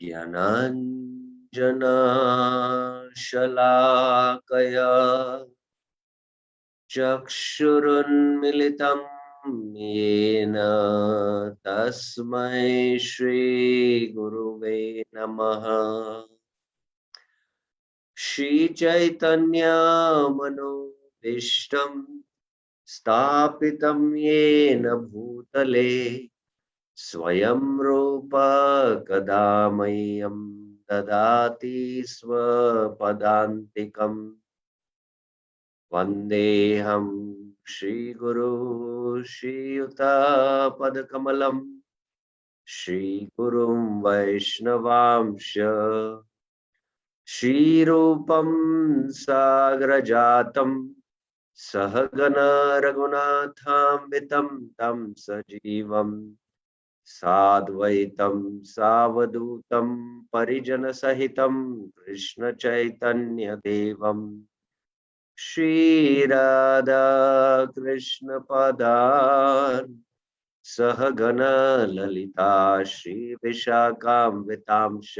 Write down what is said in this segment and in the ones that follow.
ज्ञानाञ्जनशलाकया चक्षुरुन्मिलितं येन तस्मै श्रीगुरुवे नमः। श्रीचैतन्यमनोभीष्टं स्थापितं येन भूतले स्वयं रूप कदा मह्यं ददाति स्वपदान्तिकम्। वन्देऽहं श्रीगुरु श्रीयुतापदकमलं श्रीगुरुं वैष्णवांश श्रीरूपं साग्रजातं सहगण रघुनाथान्वितं तं सजीवं साद्वैतं सावधूतं परिजनसहितं कृष्णचैतन्यदेवम् श्रीराधा कृष्ण पदान् सहगण ललिता श्री विशाखान्वितांश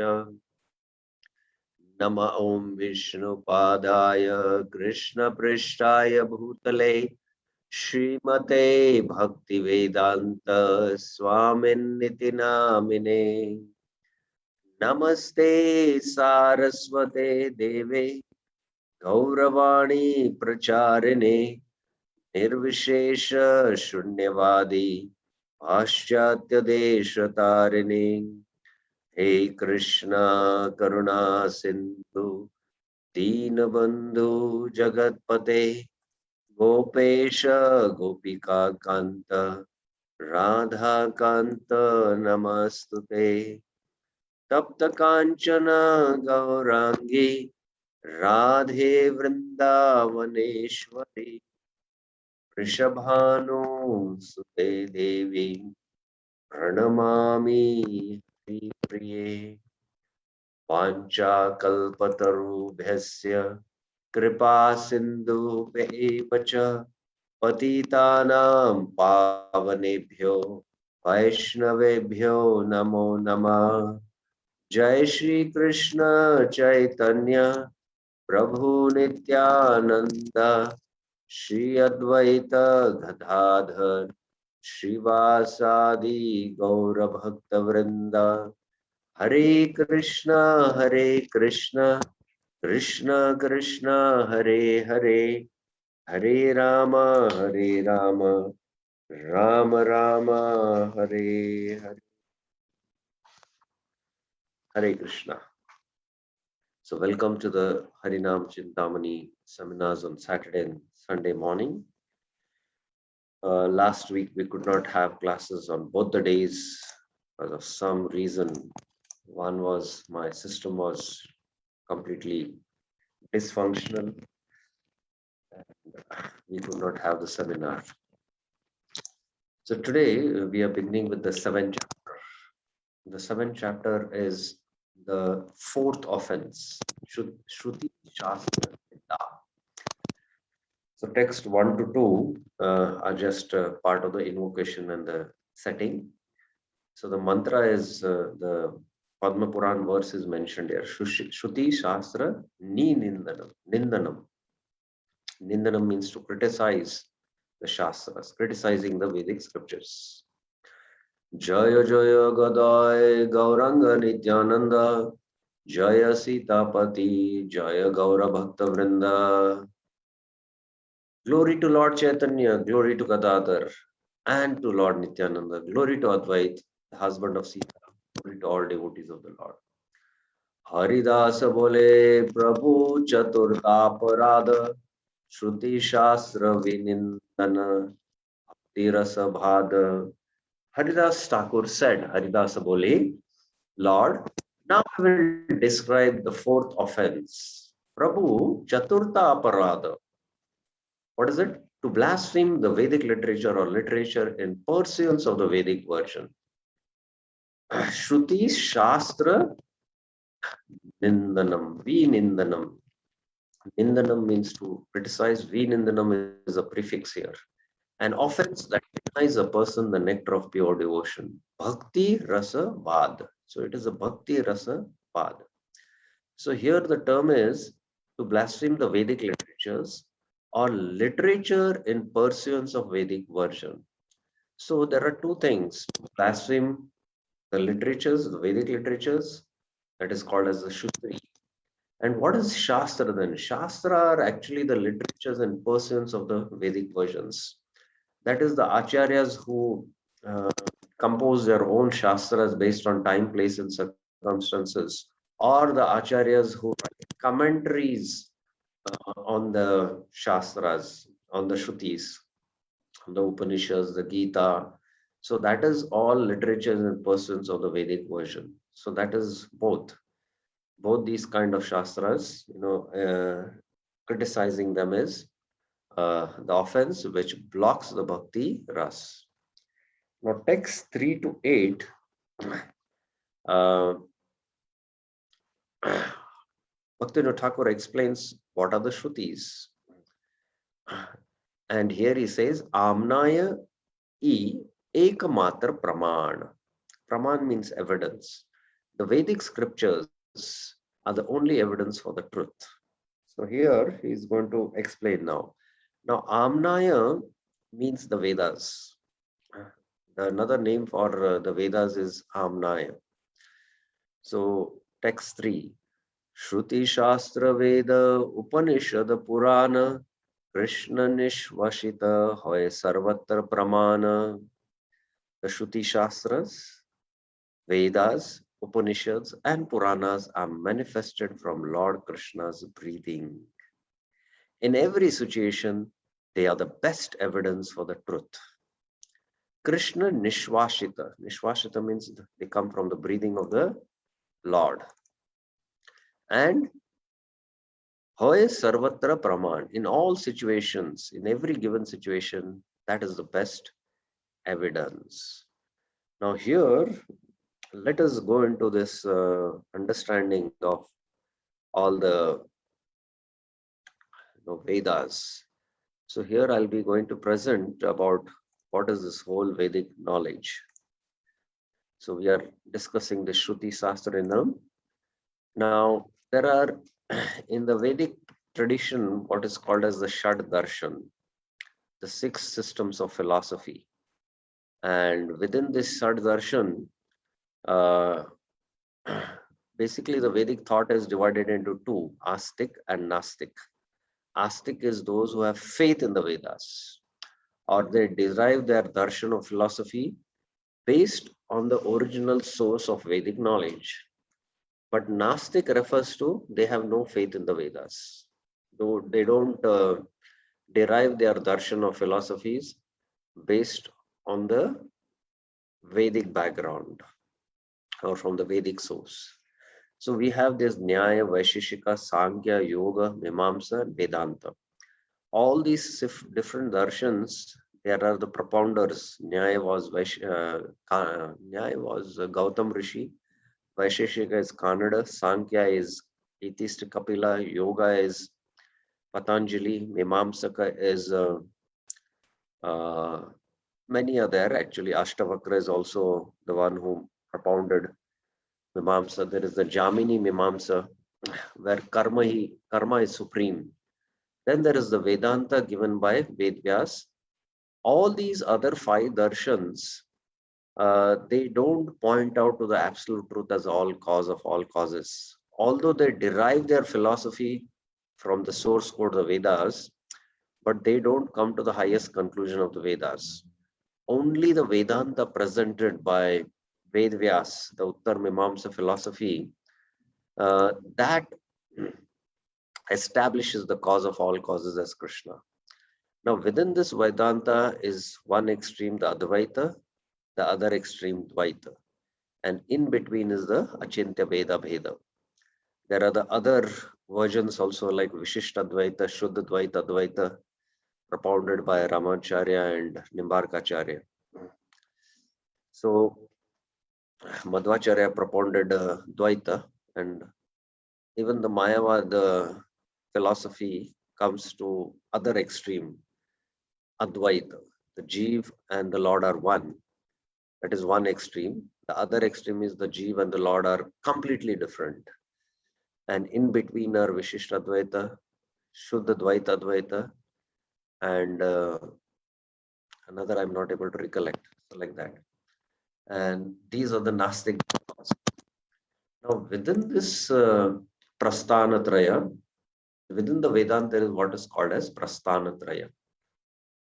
नम ओं विष्णुपादाय कृष्ण पृष्ठाय भूतले श्रीमते भक्तिवेदांत स्वामिन्निति नामिने। नमस्ते सारस्वते देवे गौरवाणी प्रचारिणे निर्विशेष शून्यवादी पाश्चात्य देश तारिणे। हे कृष्णा करुणा सिंधु दीनबंधु जगतपते गोपेश गोपिका कांत राधा कांत नमस्तुते। तप्त कांचन गौरांगी राधे वृंदावनेश्वरी वृषभानुसुते देवी प्रणमामि हरिप्रिये। वाञ्छाकल्पतरुभ्यस्य कृपा सिन्धुभ्यैव च पतितानां पावनेभ्यो वैष्णवेभ्यो नमो नमः। जय श्री कृष्ण चैतन्य प्रभु नित्यानंद श्री अद्वैत गदाधर श्रीवासादि गौर भक्त वृंद। हरे Krishna Krishna Krishna Hare Hare Hare Ram Ram Ram Hare Hare. Hare Krishna. So welcome to the Harinam Chintamani seminars on Saturday and Sunday morning. Last week we could not have classes on both the days because of some reason. One was my system was completely dysfunctional and we could not have the seminar. So today we are beginning with the seventh chapter. The seventh chapter is the fourth offense, Shruti Shastra Vidya. So text 1 to 2 are just part of the invocation and the setting. So the mantra is the Padma Puran verse is mentioned here. Shruti Shastra Ni Nindanam. Nindanam. Nindanam means to criticize the Shastras, criticizing the Vedic scriptures. Jaya Jaya Gadai Gauranga Nityananda Jaya Sitapati Jaya Gaura Bhakta Vrinda. Glory to Lord Chaitanya, glory to Gadadhar, and to Lord Nityananda, glory to Advait, the husband of Sita, glory to all devotees of the Lord. Haridas bole Prabhu Chaturthaparada Shruti Shastra Vinindana Tirasa Bhada. Haridas Thakur said, Haridas bole, Lord, now I will describe the fourth offense. Prabhu Chaturtha Aparada. What is it? To blaspheme the Vedic literature or literature in pursuance of the Vedic version. Shruti Shastra Nindanam, Vinindanam. Nindanam means to criticize. Vinindanam is a prefix here. An offense that denies a person the nectar of pure devotion. Bhakti Rasa Vad. So it is a Bhakti Rasa Pad. So here the term is to blaspheme the Vedic literatures or literature in pursuance of Vedic version. So there are two things: to blaspheme the literatures, the Vedic literatures, that is called as the Shruti. And what is Shastra then? Shastra are actually the literatures and pursuance of the Vedic versions. That is the acharyas who uh, compose their own Shastras based on time, place, and circumstances, or the acharyas who write commentaries on the Shastras, on the Shrutis, the Upanishads, the Gita. So that is all literatures and pursuance of the Vedic version. So that is both these kind of Shastras, criticizing them is the offense which blocks the bhakti ras. Now, text 3 to 8, uh, Bhaktivinoda Thakur explains what are the Shrutis. And here he says, Amnaya e ekamatra praman. Praman means evidence. The Vedic scriptures are the only evidence for the truth. So here he is going to explain now. Now, Amnaya means the Vedas. Another name for the Vedas is Amnaya. So, text 3. Shruti Shastra Veda Upanishad Purana Krishna Nishvashita Hoy Sarvatra Pramana. The Shruti Shastras, Vedas, Upanishads, and Puranas are manifested from Lord Krishna's breathing. In every situation, they are the best evidence for the truth. Krishna Nishvashita. Nishvashita means they come from the breathing of the Lord. And Hoy Sarvatra Praman. In all situations, in every given situation, that is the best evidence. Now here, let us go into this understanding of all the Vedas. So here I'll be going to present about what is this whole Vedic knowledge. So we are discussing the Shruti Shastranam. Now there are in the Vedic tradition what is called as the Shad Darshan, the 6 systems of philosophy. And within this Shad Darshan, uh, basically the Vedic thought is divided into two, Astik and Nastik. Astik is those who have faith in the Vedas, or they derive their darshan of philosophy based on the original source of Vedic knowledge. But Nastik refers to they have no faith in the Vedas. Though they don't derive their darshan of philosophies based on the Vedic background or from the Vedic source. So we have this Nyaya, Vaisheshika, Sankhya, Yoga, Mimamsa, and Vedanta. All these different darshans, there are the propounders. Nyaya was Gautam Rishi, Vaisheshika is Kannada, Sankhya is atheist Kapila, Yoga is Patanjali, Mimamsaka is many are there. Actually, Ashtavakra is also the one who propounded Mimamsa. There is the Jamini Mimamsa, where karma is supreme. Then there is the Vedanta given by Vedvyas. All these other 5 darshans, they don't point out to the absolute truth as all cause of all causes. Although they derive their philosophy from the source code, the Vedas, but they don't come to the highest conclusion of the Vedas. Only the Vedanta presented by Vedvyas, the Uttar Mimamsa philosophy, that establishes the cause of all causes as Krishna. Now, within this Vedanta is one extreme, the Advaita, the other extreme, Dvaita. And in between is the Achintya Veda Bheda. There are the other versions also like Vishishta Dvaita, Shuddha Dvaita, Dvaita, propounded by Ramacharya and Nimbarkacharya. So, Madhvacharya propounded Dvaita, and even the Mayavad philosophy comes to other extreme, Advaita. The Jeev and the Lord are one. That is one extreme. The other extreme is the Jeev and the Lord are completely different. And in between are Vishishta Advaita, Shuddha Dvaita Advaita, and another I'm not able to recollect. So like that. And these are the Nastic thoughts. Now, within this Prasthanatraya, within the Vedanta, there is what is called as Prasthanatraya.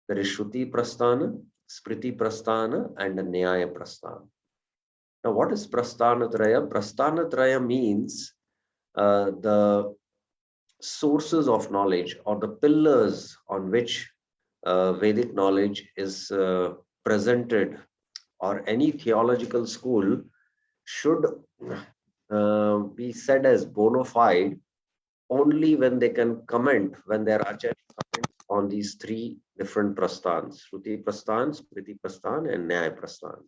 There is Shruti Prasthana, Smriti Prasthana, and Nyaya Prasthana. Now, what is Prasthanatraya? Prasthanatraya means the sources of knowledge or the pillars on which Vedic knowledge is presented, or any theological school should be said as bona fide only when they can comment, when their acharya comments on these three different prasthans: Shruti Prasthan, Smriti Prasthan, and Nyaya Prasthan.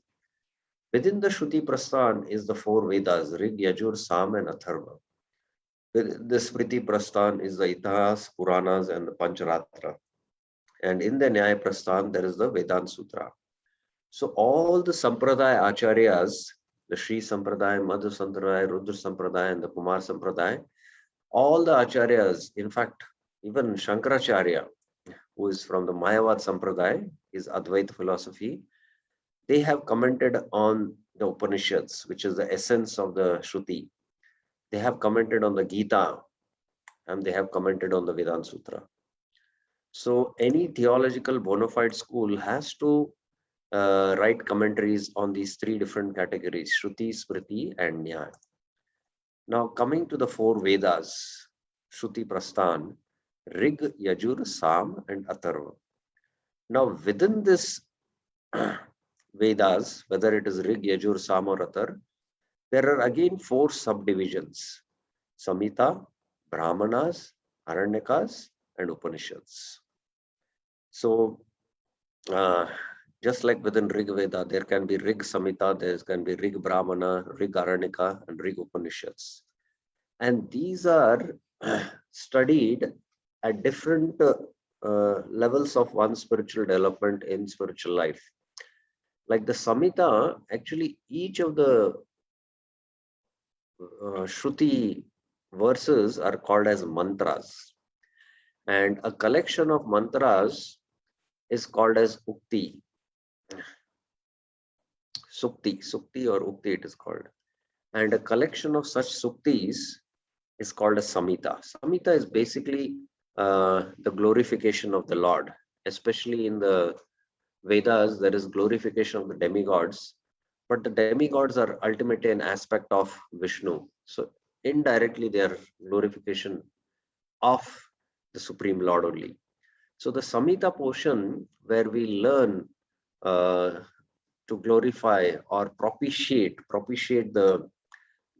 Within the Shruti Prasthan is the four Vedas: Rig, Yajur, Sam, and Atharva. The Smriti Prasthan is the Itihas, Puranas, and the Pancharatra. And in the Nyaya Prasthan, there is the Vedanta Sutra. So all the Sampradaya Acharyas, the Sri Sampradaya, Madhu Sampradaya, Rudra Sampradaya, and the Kumar Sampradaya, all the Acharyas, in fact, even Shankaracharya, who is from the Mayavad Sampradaya, is Advaita philosophy, they have commented on the Upanishads, which is the essence of the Shruti. They have commented on the Gita, and they have commented on the Vedanta Sutra. So any theological bona fide school has to write commentaries on these three different categories: Shruti, Smriti, and Nyaya. Now coming to the four Vedas, Shruti Prasthan, Rig, Yajur, Sam, and Atharva. Now within this Vedas, whether it is Rig, Yajur, Sam, or Athar, there are again four subdivisions: Samhita, Brahmanas, Aranyakas, and Upanishads. So just like within Rig Veda, there can be Rig Samhita, there can be Rig Brahmana, Rig Aranyaka, and Rig Upanishads. And these are studied at different levels of one's spiritual development in spiritual life. Like the Samhita, actually each of the Shruti verses are called as mantras. And a collection of mantras is called as Ukti. Sukti or Ukti it is called. And a collection of such Suktis is called a Samhita. Samhita is basically the glorification of the Lord. Especially in the Vedas, there is glorification of the demigods. But the demigods are ultimately an aspect of Vishnu. So indirectly, they are glorification of the Supreme Lord only. So the Samhita portion, where we learn to glorify or propitiate the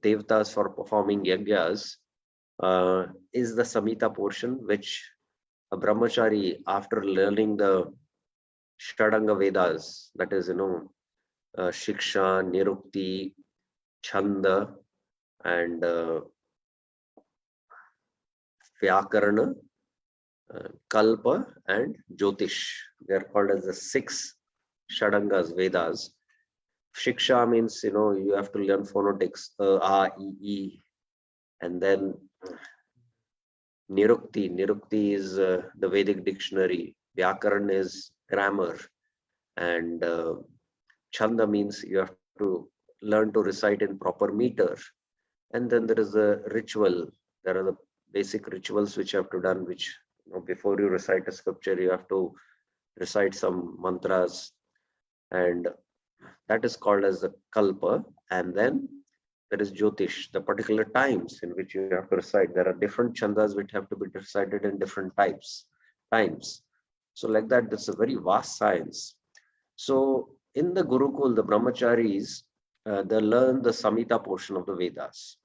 Devatas for performing yajnas, is the Samhita portion, which a brahmachari, after learning the Shadanga Vedas, that is, Shiksha, Nirukti, Chanda, and Vyakarana, Kalpa, and Jyotish. They are called as the 6 Shadangas Vedas. Shiksha means, you have to learn phonetics, A, E, and then Nirukti is the Vedic dictionary. Vyakaran is grammar, and Chanda means you have to learn to recite in proper meter. And then there is a ritual. There are the basic rituals which you have to done, which before you recite a scripture, you have to recite some mantras, and that is called as the Kalpa. And then there is Jyotish, the particular times in which you have to recite. There are different chandas which have to be recited in different times. So like that, it's a very vast science. So in the Gurukul, the brahmacharis, they learn the Samhita portion of the Vedas.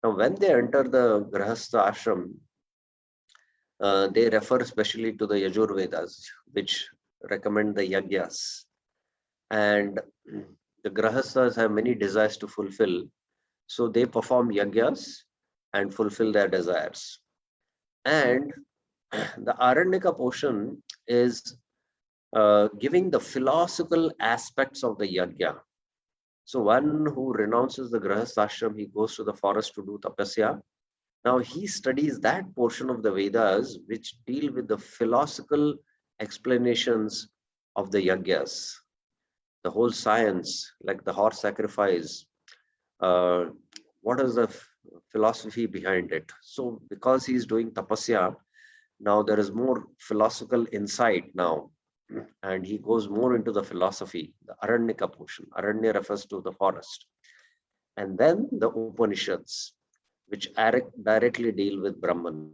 Now, when they enter the Grahastha ashram, they refer especially to the Yajur Vedas, which recommend the Yagyas. And the Grahasthas have many desires to fulfill. So they perform Yagyas and fulfill their desires. And the Aranyaka portion is giving the philosophical aspects of the Yagya. So one who renounces the grahastha ashram, he goes to the forest to do tapasya. Now he studies that portion of the Vedas which deal with the philosophical explanations of the yagyas, the whole science, like the horse sacrifice. Uh, what is the philosophy behind it? So because he is doing tapasya, now there is more philosophical insight now, and he goes more into the philosophy, the Aranyaka portion. Aranya refers to the forest. And then the Upanishads, which directly deal with Brahman.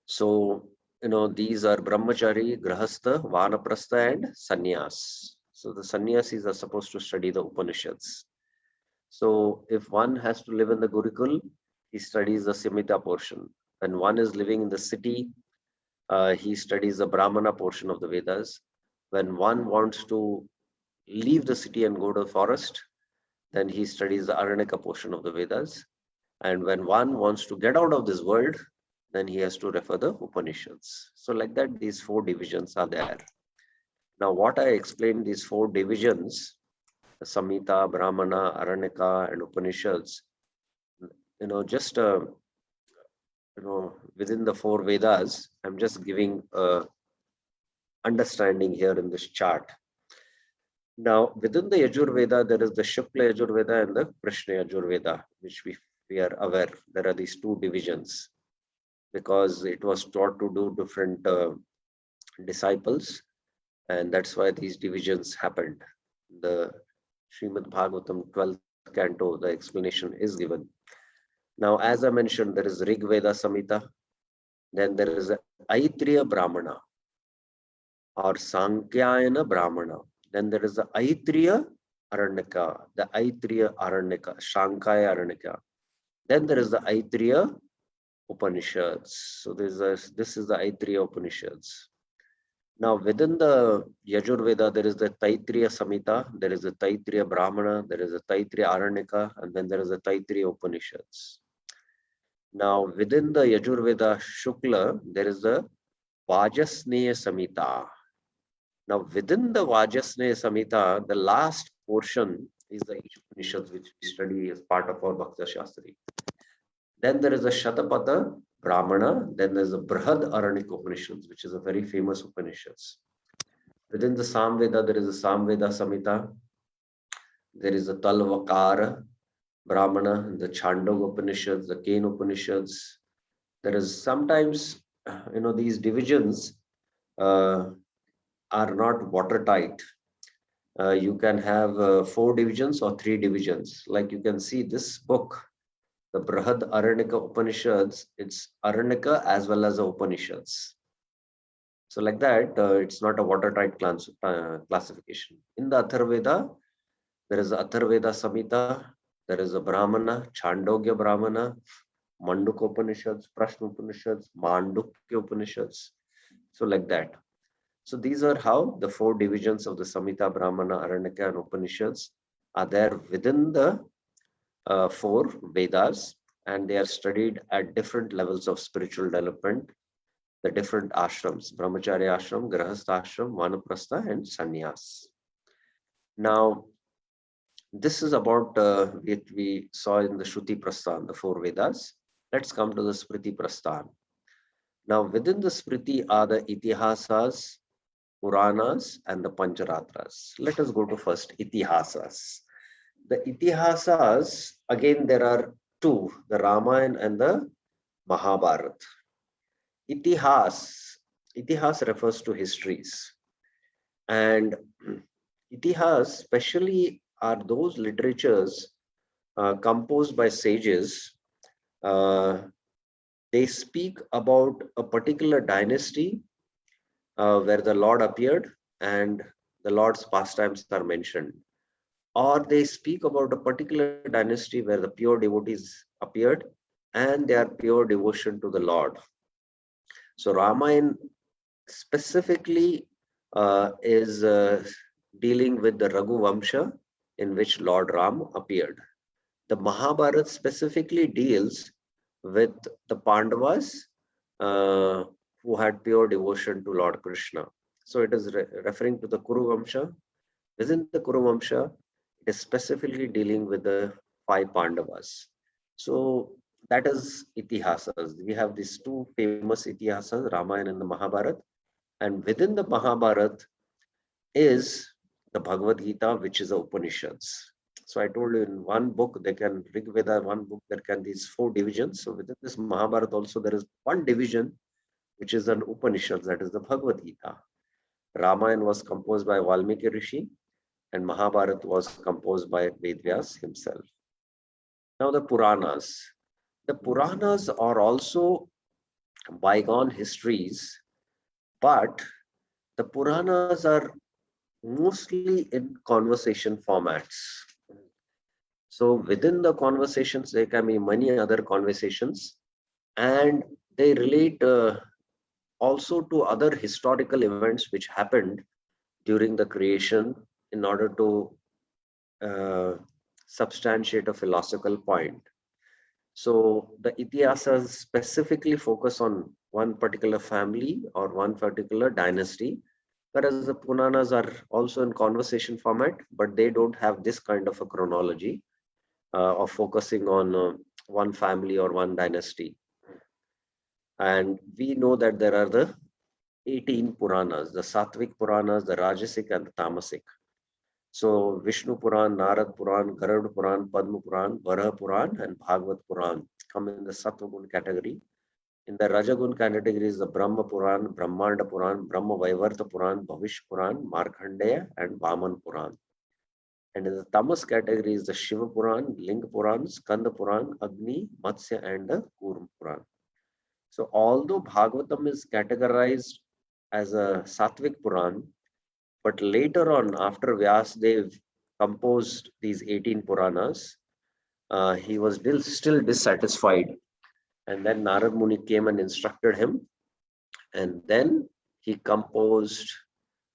So, these are Brahmachari, Grahastha, Vanaprastha, and Sannyas. So the sannyasis are supposed to study the Upanishads. So if one has to live in the Gurukul, he studies the Simita portion. When one is living in the city, he studies the Brahmana portion of the Vedas. When one wants to leave the city and go to the forest, then he studies the Aranyaka portion of the Vedas. And when one wants to get out of this world, then he has to refer the Upanishads. So like that, these four divisions are there. Now, what I explained, these four divisions, the Samhita, Brahmana, Aranyaka, and Upanishads, just within the four Vedas, I'm just giving understanding here in this chart. Now, within the Yajurveda, there is the Shukla Yajurveda and the Krishna Yajurveda, which we are aware. There are these two divisions because it was taught to do different disciples, and that's why these divisions happened. The Srimad Bhagavatam 12th canto, the explanation is given. Now, as I mentioned, there is Rig Veda Samhita, then there is Aitriya Brahmana or Sankyayana Brahmana. Then there is the Aitriya Aranyaka, the Aitriya Aranyaka, Shankaya Aranyaka. Then there is the Aitriya Upanishads. So this is the Aitriya Upanishads. Now within the Yajurveda, there is the Taitriya Samhita, there is the Taitriya Brahmana, there is the Taitriya Aranyaka, and then there is the Taitriya Upanishads. Now within the Yajurveda Shukla, there is the Vajasneya Samhita. Now within the Vajasneya Samhita, the last portion is the Upanishads, which we study as part of our Bhakta Shastri. Then there is a Shatapada Brahmana, then there's a Brihad Aranyaka Upanishads, which is a very famous Upanishads. Within the Samveda, there is a Samveda Samhita, there is a Talvakara Brahmana, the Chandogya Upanishads, the Kena Upanishads. There is sometimes, these divisions are not watertight. You can have 4 divisions or 3 divisions. Like you can see this book, the Brihad Aranyaka Upanishads, it's Aranyaka as well as the Upanishads. So like that, it's not a watertight classification. In the Atharveda, there is Atharveda Samhita, there is a Brahmana, Chandogya Brahmana, Mandukya Upanishads, Prashna Upanishads, Mandukya Upanishads. So like that. So these are how the 4 divisions of the Samhita, Brahmana, Aranyaka, and Upanishads are there within the 4 Vedas, and they are studied at different levels of spiritual development, the different ashrams, Brahmacharya ashram, Grahastha ashram, Vanaprastha, and Sannyas. Now, this is about what we saw in the Shruti Prasthan, the 4 Vedas. Let's come to the Smriti Prasthan. Now, within the Smriti are the Itihasas, Puranas, and the Pancharatras. Let us go to first Itihasas. The Itihasas, again, there are 2, the Ramayana and the Mahabharata. Itihas refers to histories. And Itihas especially are those literatures composed by sages. They speak about a particular dynasty where the Lord appeared and the Lord's pastimes are mentioned. Or they speak about a particular dynasty where the pure devotees appeared and their pure devotion to the Lord. So Ramayana specifically is dealing with the Raghu Vamsha in which Lord Ram appeared. The Mahabharata specifically deals with the Pandavas who had pure devotion to Lord Krishna. So it is referring to the Kuru Vamsha. Within the Kuru Vamsha, it is specifically dealing with the five Pandavas. So that is itihasas. We have these two famous itihasas, Ramayana and the Mahabharata. And within the Mahabharata is the Bhagavad Gita, which is the Upanishads. So I told you in one book, they can Rig Veda, one book, there can these four divisions. So within this Mahabharata also, there is one division, which is an Upanishad, that is the Bhagavad Gita. Ramayana was composed by Valmiki Rishi, and Mahabharata was composed by Vedvyas himself. Now the Puranas. The Puranas are also bygone histories, but the Puranas are mostly in conversation formats. So within the conversations, there can be many other conversations, and they relate also to other historical events which happened during the creation in order to uh, substantiate a philosophical point. So the Itihasas specifically focus on one particular family or one particular dynasty, whereas the Puranas are also in conversation format, but they don't have this kind of a chronology of focusing on one family or one dynasty. And we know that there are the 18 Puranas, the Sattvic Puranas, the Rajasic and the Tamasic. So Vishnu Puran, Narad Puran, Garud Puran, Padma Puran, Varaha Puran, and Bhagavad Puran come in the Sattva Gun category. In the Rajagun category is the Brahma Puran, Brahmanda Puran, Brahma Vaivarta Puran, Bhavish Puran, Markandeya, and Vaman Puran. And in the Tamas category is the Shiva Puran, Linga Puran, Skanda Puran, Agni, Matsya, and the Kurma Puran. So although Bhagavatam is categorized as a Sattvic Puran, but later on, after Vyasdev composed these 18 Puranas, he was still dissatisfied. And then Narad Muni came and instructed him. And then he composed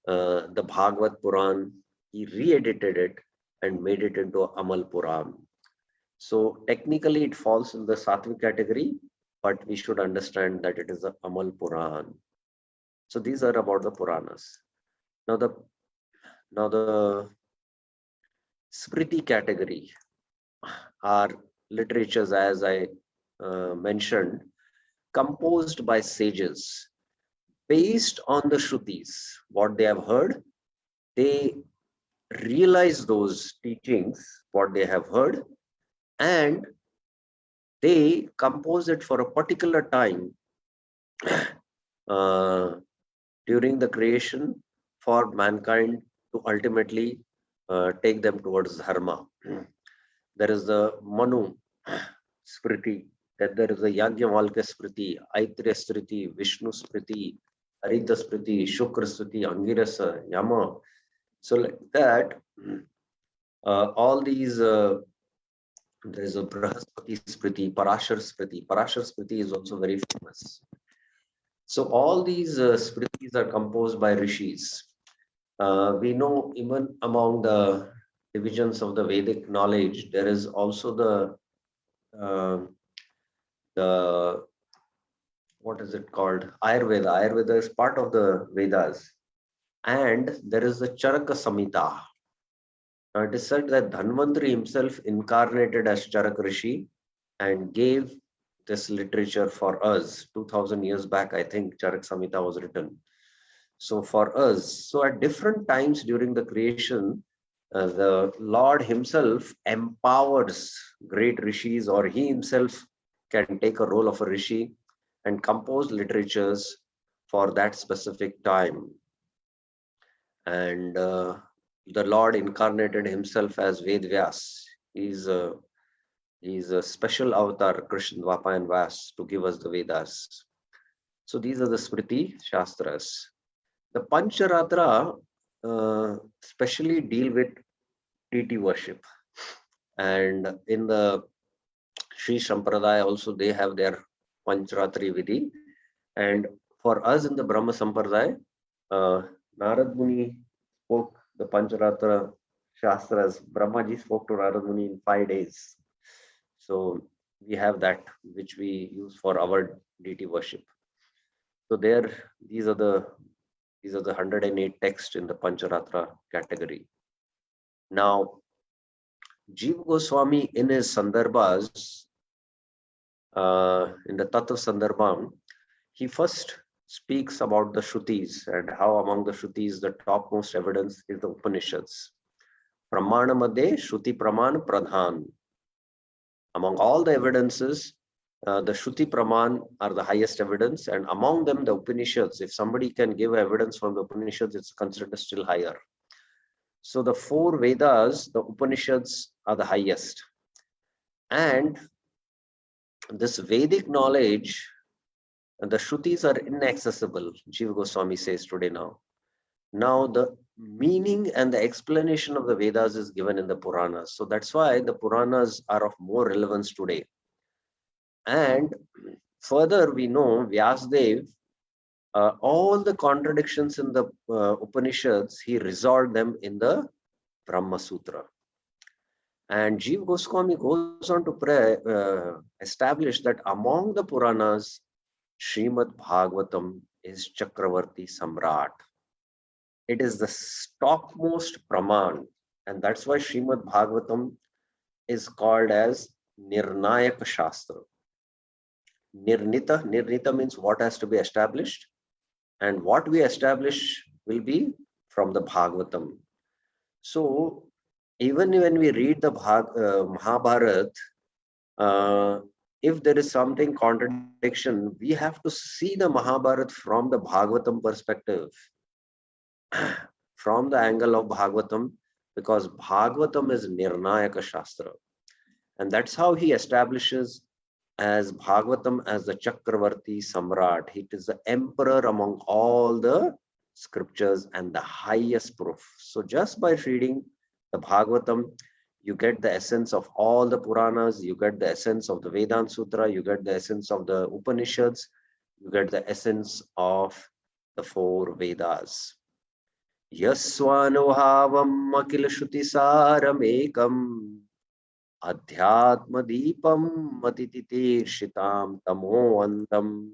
the Bhagavad Puran. He re-edited it and made it into Amal Puran. So technically it falls in the Sattvic category, but we should understand that it is the Amal Puran. So these are about the Puranas. Now the Smriti category are literatures, as I mentioned, composed by sages based on the Shrutis, what they have heard. They realize those teachings, what they have heard, and they compose it for a particular time during the creation for mankind to ultimately take them towards dharma. There is the Manu Smriti, that there is the Yajnavalkya Smriti, Aitreya Smriti, Vishnu Smriti, Harita Smriti, Shukra Smriti, Angirasa, Yama. So like that, all these, there is a Brahaspati Smriti, Parashar Smriti. Parashar Smriti is also very famous. So all these Smritis are composed by rishis. We know even among the divisions of the Vedic knowledge, there is also the what is it called? Ayurveda. Ayurveda is part of the Vedas. And there is the Charaka Samhita. Now it is said that Dhanvantari himself incarnated as Charak Rishi and gave this literature for us. 2000 years back, I think Charak Samhita was written. So for us, so at different times during the creation, the Lord himself empowers great rishis, or he himself can take a role of a rishi and compose literatures for that specific time. And the Lord incarnated himself as Vedvyas. He's a special avatar, Krishna, Dwapa and Vas, to give us the Vedas. So these are the Smriti Shastras. The Pancharatra specially deal with deity worship. And in the Sri Sampradaya also, they have their Pancharatri Vidhi. And for us in the Brahma Sampradaya, Narad Muni spoke the Pancharatra Shastras. Brahmaji spoke to Narad Muni in 5 days. So we have that which we use for our deity worship. So there, these are the 108 texts in the Pancharatra category. Now, Jiva Goswami in his Sandarbhas, in the Tattva Sandarbham, he first speaks about the Shrutis and how among the Shrutis the topmost evidence is the Upanishads. Pramana Madhe Shruti Praman Pradhan. Among all the evidences, the Shruti Praman are the highest evidence, and among them the Upanishads. If somebody can give evidence from the Upanishads, it's considered still higher. So the four Vedas, the Upanishads are the highest. And this Vedic knowledge, the Shrutis are inaccessible, Jiva Goswami says today now. Now the meaning and the explanation of the Vedas is given in the Puranas. So that's why the Puranas are of more relevance today. And further, we know Vyasdev, all the contradictions in the Upanishads, he resolved them in the Brahma Sutra. And Jiva Goswami goes on to establish that among the Puranas, Srimad Bhagavatam is Chakravarti Samrat. It is the topmost Praman, and that's why Srimad Bhagavatam is called as Nirnayaka Shastra. Nirnita means what has to be established, and what we establish will be from the Bhagavatam. So even when we read the Mahabharata, if there is something contradiction, we have to see the Mahabharata from the Bhagavatam perspective, from the angle of Bhagavatam, because Bhagavatam is Nirnayaka Shastra. And that's how he establishes as Bhagavatam as the Chakravarti Samrat. It is the emperor among all the scriptures and the highest proof. So just by reading the Bhagavatam, you get the essence of all the Puranas, you get the essence of the Vedanta Sutra, you get the essence of the Upanishads, you get the essence of the four Vedas. Yasvanuhavam akila shruti saramekam Adhyatmadipam matititirshitam tamoantam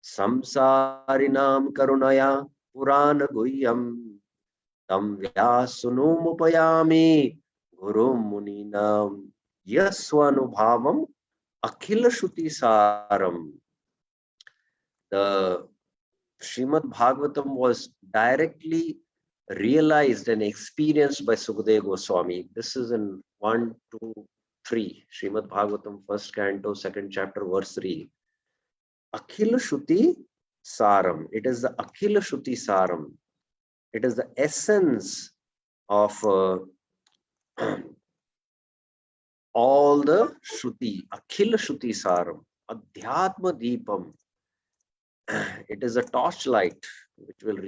samsarinam karunaya purana guhyam tam vyasunumupayami gurum muninam yasvanubhavam akhila shruti saram. The Srimad Bhagavatam was directly realized and experienced by Sukadeva Goswami. This is in 1, 2, 3. Srimad Bhagavatam, first canto, second chapter, verse 3. Akhila Shruti Saram. It is the Akhila Shruti Saram. It is the essence of all the Shruti. Akhila Shruti Saram. Adhyatma Deepam. It is a torchlight which will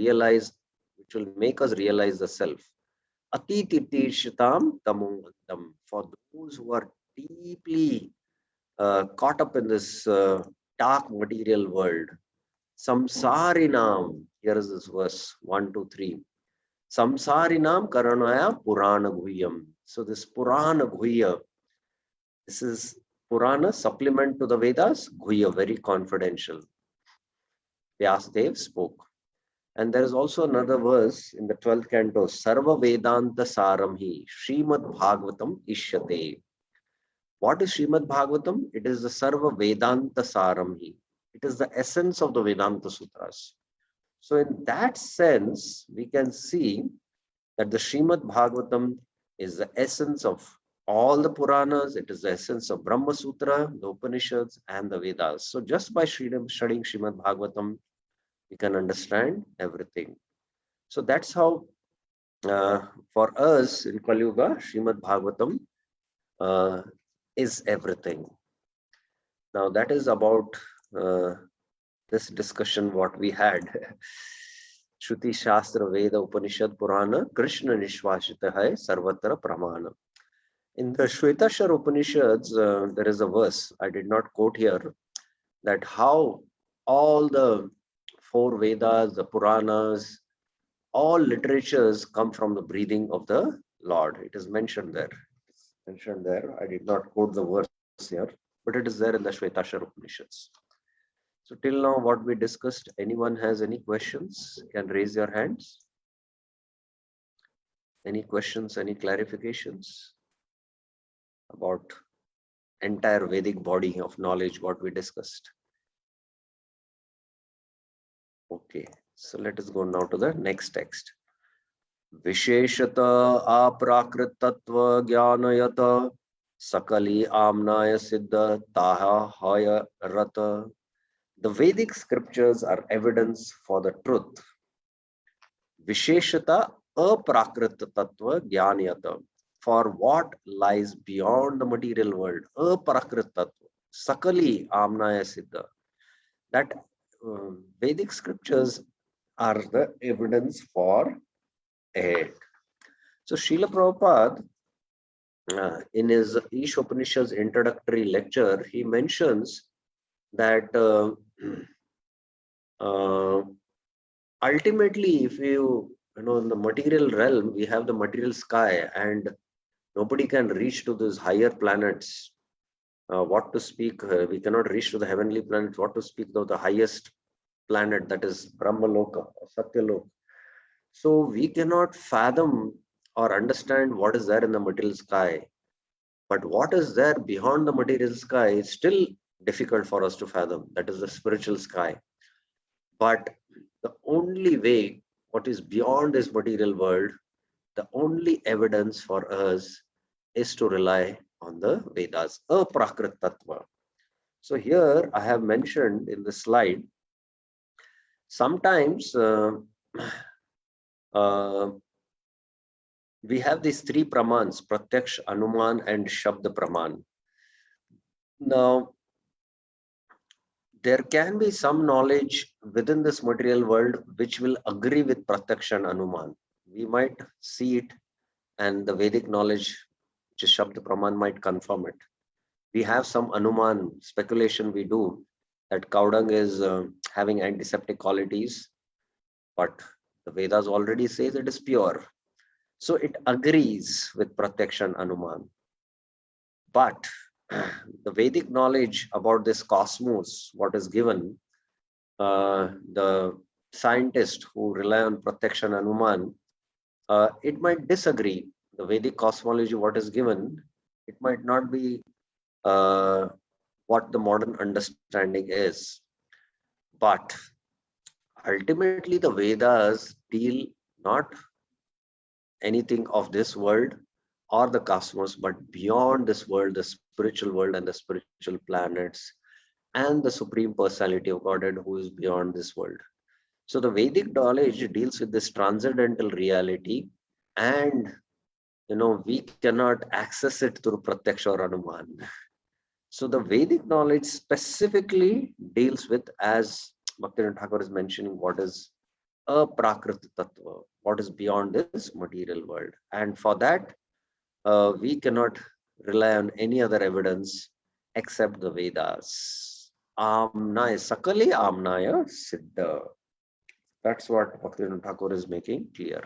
make us realize the self. Atititishitam tamungandam. For those who are deeply caught up in this dark material world. Samsarinam. Here is this verse 1, 2, 3. Samsarinam karanaya purana guhyam. So this purana guhya, this is Purana supplement to the Vedas, guhya, very confidential. Vyasadev spoke. And there is also another verse in the 12th canto, Sarva Vedanta Saramhi, Srimad Bhagavatam Ishyate. What is Srimad Bhagavatam? It is the Sarva Vedanta Saramhi. It is the essence of the Vedanta Sutras. So in that sense, we can see that the Srimad Bhagavatam is the essence of all the Puranas. It is the essence of Brahma Sutra, the Upanishads, and the Vedas. So just by studying Srimad Bhagavatam, we can understand everything. So that's how, for us in Kali Yuga, Srimad Bhagavatam is everything. Now that is about this discussion what we had. Shruti Shastra Veda Upanishad Purana Krishna Nishvashita Hai Sarvatra Pramana. In the Shvetashar Upanishads, there is a verse I did not quote here, that how all the four Vedas, the Puranas, all literatures come from the breathing of the Lord. It is mentioned there. It's mentioned there. I did not quote the verse here, but it is there in the Shvetashar Upanishads. So till now, what we discussed, anyone has any questions? Can raise your hands. Any questions, any clarifications? about entire Vedic body of knowledge, what we discussed. Okay, so let us go now to the next text. Visheshata aprakrit tattva jnanayata sakali amnaya siddha taha haya rata. The Vedic scriptures are evidence for the truth. Visheshata aprakrit tattva jnanayata, for what lies beyond the material world. Aprakrit tattva sakali amnaya siddha. That Vedic scriptures are the evidence for it. So Srila Prabhupada, in his Ish Upanishad's introductory lecture, he mentions that ultimately, if you know, in the material realm, we have the material sky, and nobody can reach to those higher planets. What to speak? We cannot reach to the heavenly planets. What to speak of the highest planet, that is Brahmaloka or Satyaloka. So we cannot fathom or understand what is there in the material sky. But what is there beyond the material sky is still difficult for us to fathom. That is the spiritual sky. But the only way, what is beyond this material world, the only evidence for us is to rely on the Vedas, aprakrit tattva. So here I have mentioned in the slide, sometimes we have these three pramans, Pratyaksh, Anuman, and Shabda Praman. Now, there can be some knowledge within this material world which will agree with Pratyaksha and Anuman. We might see it, and the Vedic knowledge, which is Shabda Praman, might confirm it. We have some Anuman speculation we do that cow dung is having antiseptic qualities, but the Vedas already says it is pure. So it agrees with Pratyaksha and Anuman. But the Vedic knowledge about this cosmos, what is given, the scientists who rely on Pratyaksha and Anuman, it might disagree. The Vedic cosmology, what is given, it might not be what the modern understanding is. But ultimately, the Vedas deal not anything of this world or the cosmos, but beyond this world, the spiritual world and the spiritual planets and the Supreme Personality of Godhead who is beyond this world. So the Vedic knowledge deals with this transcendental reality, and we cannot access it through Pratyaksha or Anuman. So the Vedic knowledge specifically deals with, as Bhaktivinoda Thakur is mentioning, what is a Prakriti Tattva, what is beyond this material world. And for that, we cannot rely on any other evidence except the Vedas. Amnaya Sakali Amnaya Siddha. That's what Bhaktivinoda Thakur is making clear.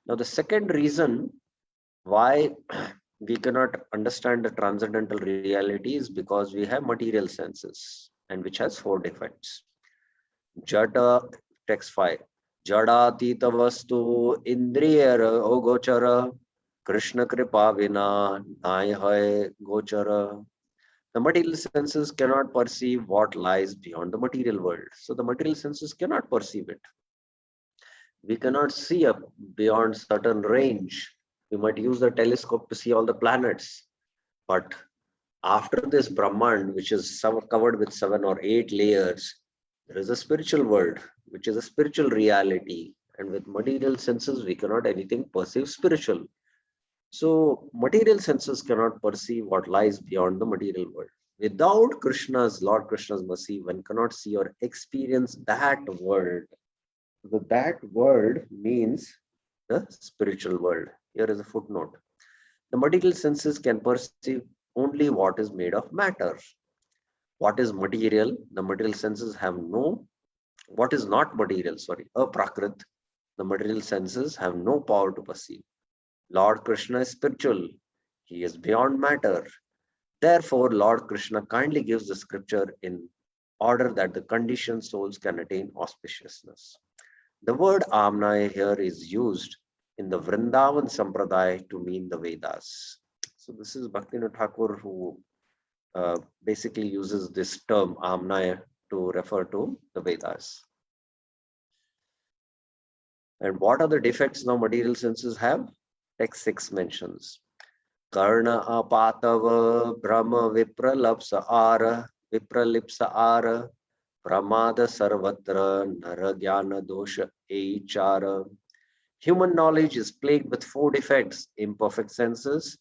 Now, the second reason why we cannot understand the transcendental reality is because we have material senses, and which has four defects. Jada, text 5. Jadatita vastu indriyara ogochara Krishna kripa vina nai hai gochara. The material senses cannot perceive what lies beyond the material world. So the material senses cannot perceive it. We cannot see up beyond certain range. We might use the telescope to see all the planets. But after this Brahman, which is covered with 7 or 8 layers, there is a spiritual world, which is a spiritual reality. And with material senses, we cannot anything perceive spiritual. So material senses cannot perceive what lies beyond the material world. Without Lord Krishna's mercy, one cannot see or experience that world. So that world means the spiritual world. Here is a footnote. The material senses can perceive only what is made of matter. What is material? The material senses have no, what is not material, aprakrit. The material senses have no power to perceive. Lord Krishna is spiritual. He is beyond matter. Therefore, Lord Krishna kindly gives the scripture in order that the conditioned souls can attain auspiciousness. The word Amnaya here is used in the Vrindavan Sampradaya to mean the Vedas. So this is Bhaktivinoda Thakur who basically uses this term Amnaya to refer to the Vedas. And what are the defects now material senses have? Text 6 mentions. Karna apatava brahma vipralapsa ara vipralipsa ara pramada sarvatra naragyana dosha eichara. Human knowledge is plagued with 4 defects: imperfect senses,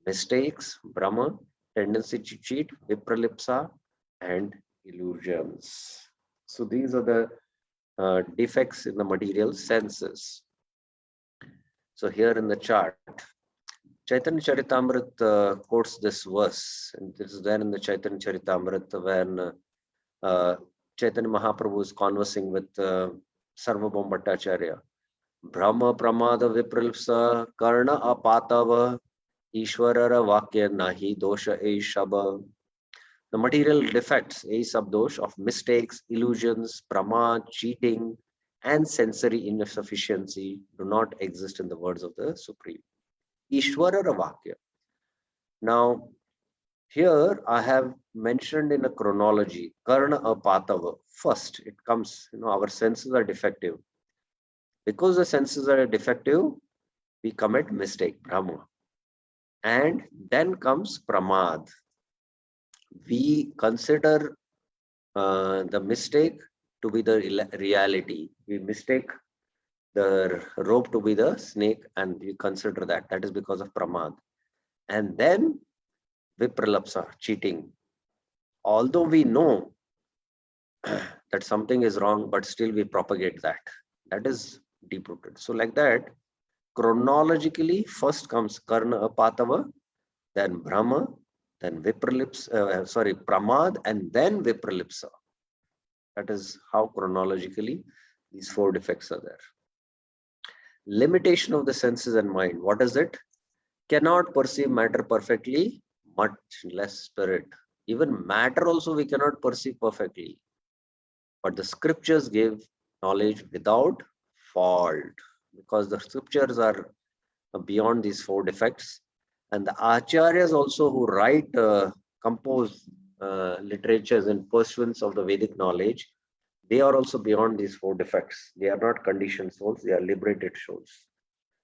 mistakes, Brahma, tendency to cheat, vipralipsa, and illusions. So these are the defects in the material senses. So here in the chart, Chaitanya Charitamrita quotes this verse, and this is there in the Chaitanya Charitamrita when Chaitanya Mahaprabhu is conversing with Sarvabhauma Bhattacharya. Brahma pramada vipralipsa karna apatava Ishwarara Vakya Nahi Dosha E Shaba. The material defects, A Sabdosh, of mistakes, illusions, prama, cheating, and sensory insufficiency do not exist in the words of the Supreme. Ishwarara Vakya. Now, here I have mentioned in a chronology, Karna Apatava. First, it comes, our senses are defective. Because the senses are defective, we commit mistake, Brahma. And then comes Pramad. We consider the mistake to be the reality. We mistake the rope to be the snake and we consider that. That is because of Pramad. And then Vipralapsa, cheating. Although we know that something is wrong, but still we propagate that. That is deep-rooted. So like that, chronologically, first comes Karna Apatava, then Brahma, then Pramad, and then Vipralipsa. That is how chronologically these 4 defects are there. Limitation of the senses and mind. What is it? Cannot perceive matter perfectly, much less spirit. Even matter also we cannot perceive perfectly. But the scriptures give knowledge without fault, because the scriptures are beyond these 4 defects. And the acharyas also who write, compose literatures in pursuance of the Vedic knowledge, they are also beyond these 4 defects. They are not conditioned souls, they are liberated souls.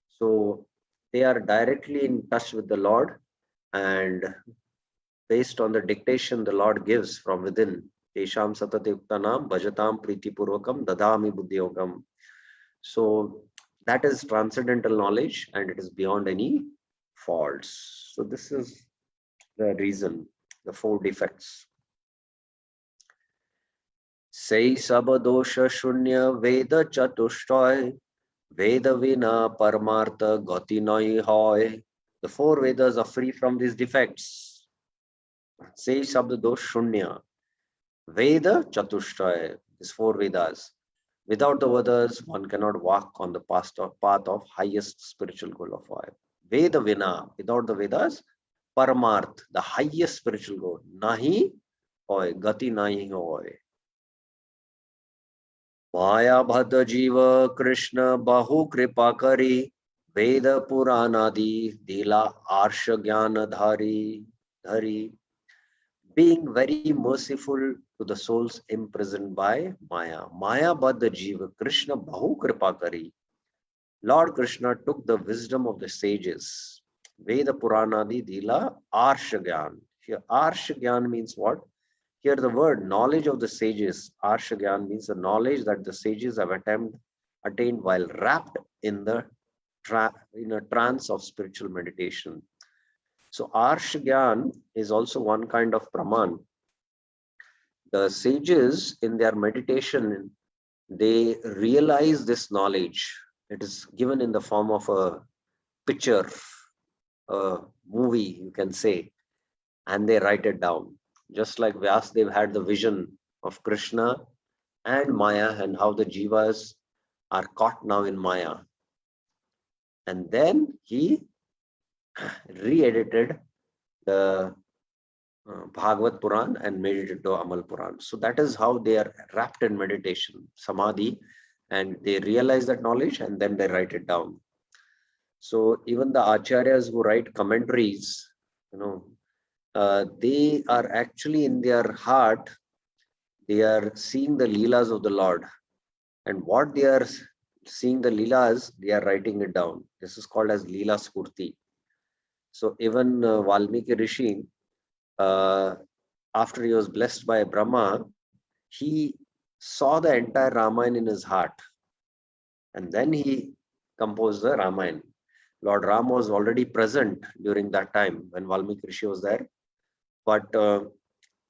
So they are directly in touch with the Lord, and based on the dictation the Lord gives from within, Tesham Satate Uktanam Bhajatam Priti Purvakam Dadami Buddhiyogam. So that is transcendental knowledge and it is beyond any faults. So this is the reason, the 4 defects. Sei sabadosha shunya Veda chatushtoy Veda vina paramartha gati nai hoy. The 4 Vedas are free from these defects. Sei sabdadosh shunya Veda chatushtoy. These 4 Vedas. Without the Vedas, one cannot walk on the path of highest spiritual goal of life. Veda vina, without the Vedas, Paramarth, the highest spiritual goal. Nahi hoy, gati nahi hoy. Maya bhadra jiva Krishna bahu kripa kari Veda puranadi dila arsha jnana dhari. Being very merciful to the souls imprisoned by Maya. Maya bhadra jiva Krishna bahu kripa kari. Lord Krishna took the wisdom of the sages. Veda Puranadi Dila Arshagyan. Here, Arshagyan means what? Here, the word knowledge of the sages, Arshagyan, means the knowledge that the sages have attained while wrapped in a trance of spiritual meditation. So, Arshagyan is also one kind of Praman. The sages, in their meditation, they realize this knowledge. It is given in the form of a picture, a movie, you can say, and they write it down. Just like Vyasadeva had the vision of Krishna and Maya and how the jivas are caught now in Maya. And then he re-edited the Bhagavad Puran and made it into Amal Puran. So that is how they are wrapped in meditation, samadhi, and they realize that knowledge and then they write it down. So even the acharyas who write commentaries They are actually in their heart, they are seeing the Leelas of the Lord. And what they are seeing the Leelas, they are writing it down. This is called as Leela Spurti. So even Valmiki Rishi, uh, after he was blessed by Brahma, he saw the entire Ramayana in his heart. And then he composed the Ramayana. Lord Ram was already present during that time when Valmiki Rishi was there. But